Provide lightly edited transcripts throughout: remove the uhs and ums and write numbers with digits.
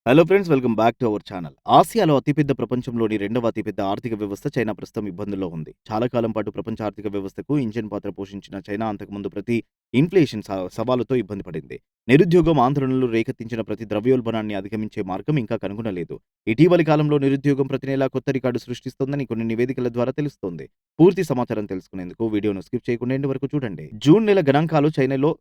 Hello friends, welcome back to our channel. ఆసియాలో అతిపెద్ద ప్రపంచంలోని రెండవ అతిపెద్ద ఆర్థిక వ్యవస్థ చైనా ప్రస్తుతం ఇబ్బందుల్లో ఉంది. చాలా కాలం పాటు ప్రపంచ ఆర్థిక వ్యవస్థకు ఇంజిన్ పాత్ర పోషించిన చైనా అంతకుముందు ప్రతి ఇన్ఫ్లేషన్ సవాలుతో ఇబ్బంది పడింది. నిరుద్యోగం ఆందోళనలు రేకెత్తించిన ప్రతి ద్రవ్యోల్బణాన్ని అధిగమించే మార్గం ఇంకా కనుగొనలేదు. ఇటీవలి కాలంలో నిరుద్యోగం ప్రతి నెలా కొత్త రికార్డు సృష్టిస్తోందని కొన్ని నివేదికల ద్వారా తెలుస్తోంది. పూర్తి సమాచారం తెలుసుకునేందుకు వీడియోను స్కిప్ చేయకుండా ఎండ్ వరకు చూడండి. జూన్ నెల గణాంకాలు చైనాలో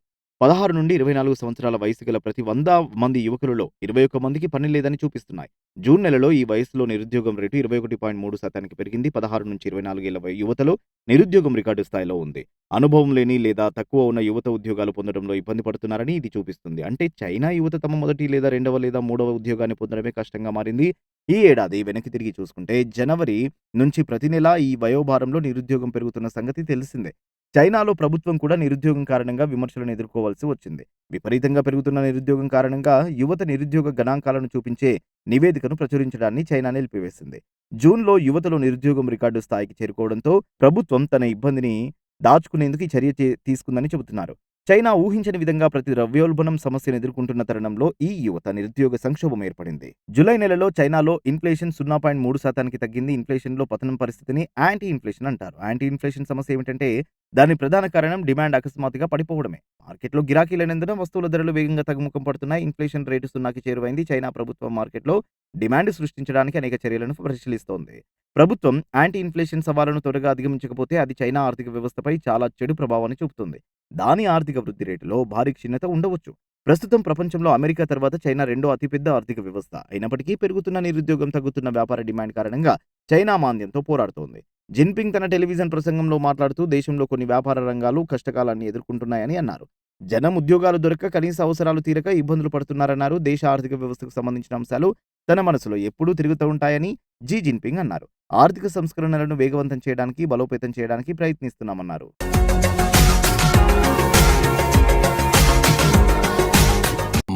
16-24 సంవత్సరాల వయసు గల ప్రతి 100 మంది యువకులలో 21 మందికి పని లేదని చూపిస్తున్నాయి. జూన్ నెలలో ఈ వయసులో నిరుద్యోగం రేటు 21.3% పెరిగింది. 16-24 ఏళ్ల యువతలో నిరుద్యోగం రికార్డు స్థాయిలో ఉంది. అనుభవం లేని లేదా తక్కువ ఉన్న యువత ఉద్యోగాలు పొందడంలో ఇబ్బంది పడుతున్నారని ఇది చూపిస్తుంది. అంటే చైనా యువత తమ మొదటి లేదా రెండవ లేదా మూడవ ఉద్యోగాన్ని పొందడమే కష్టంగా మారింది. ఈ ఏడాది వెనక్కి తిరిగి చూసుకుంటే జనవరి నుంచి ప్రతి నెల ఈ వయోభారంలో నిరుద్యోగం పెరుగుతున్న సంగతి తెలిసిందే. చైనాలో ప్రభుత్వం కూడా నిరుద్యోగం కారణంగా విమర్శలను ఎదుర్కోవాల్సి వచ్చింది. విపరీతంగా పెరుగుతున్న నిరుద్యోగం కారణంగా యువత నిరుద్యోగ గణాంకాలను చూపించే నివేదికను ప్రచురించడాన్ని చైనా నిలిపివేసింది. జూన్‌లో యువతలో నిరుద్యోగం రికార్డు స్థాయికి చేరుకోవడంతో ప్రభుత్వం తన ఇబ్బందిని దాచుకునేందుకు ఈ చర్య తీసుకుందని చెబుతున్నారు. చైనా ఊహించని విధంగా ప్రతి ద్రవ్యోల్బణం సమస్యను ఎదుర్కొంటున్న తరుణంలో ఈ యువత నిరుద్యోగ సంక్షోభం ఏర్పడింది. జూలై నెలలో చైనాలో ఇన్ఫ్లేషన్ 0.3% తగ్గింది. ఇన్ఫ్లేషన్‌లో పతనం పరిస్థితిని యాంటీ ఇన్ఫ్లేషన్ అంటారు. యాంటీ ఇన్ఫ్లేషన్ సమస్య ఏమిటంటే దాని ప్రధాన కారణం డిమాండ్ అకస్మాత్తుగా పడిపోవడమే. మార్కెట్‌లో గిరాకీ లేనందున వస్తువుల ధరలు వేగంగా తగ్గుముఖం పడుతున్నాయి. ఇన్ఫ్లేషన్ రేటు 0కి చేరువైంది. చైనా ప్రభుత్వం మార్కెట్‌లో డిమాండ్ సృష్టించడానికి అనేక చర్యలను పరిశీలిస్తోంది. ప్రభుత్వం యాంటీ ఇన్ఫ్లేషన్ సవాలును త్వరగా అధిగమించకపోతే అది చైనా ఆర్థిక వ్యవస్థపై చాలా చెడు ప్రభావాన్ని చూపుతుంది. దాని ఆర్థిక వృద్ధి రేటులో భారీ క్షీణత ఉండవచ్చు. ప్రస్తుతం ప్రపంచంలో అమెరికా తర్వాత చైనా రెండో అతిపెద్ద ఆర్థిక వ్యవస్థ. అయినప్పటికీ పెరుగుతున్న నిరుద్యోగం, తగ్గుతున్న వ్యాపార డిమాండ్ కారణంగా చైనా మాంద్యంతో పోరాడుతోంది. జిన్పింగ్ తన టెలివిజన్ ప్రసంగంలో మాట్లాడుతూ దేశంలో కొన్ని వ్యాపార రంగాలు కష్టకాలాన్ని ఎదుర్కొంటున్నాయని అన్నారు. జనం ఉద్యోగాలు దొరక్క, కనీస అవసరాలు తీరక ఇబ్బందులు పడుతున్నారన్నారు. దేశ ఆర్థిక వ్యవస్థకు సంబంధించిన అంశాలు తన మనసులో ఎప్పుడూ తిరుగుతూ ఉంటాయని జిన్పింగ్ అన్నారు. ఆర్థిక సంస్కరణలను వేగవంతం చేయడానికి, బలోపేతం చేయడానికి ప్రయత్నిస్తున్నామన్నారు.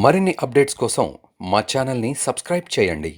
మరిన్ని అప్డేట్స్ కోసం మా ఛానల్ని సబ్స్క్రైబ్ చేయండి.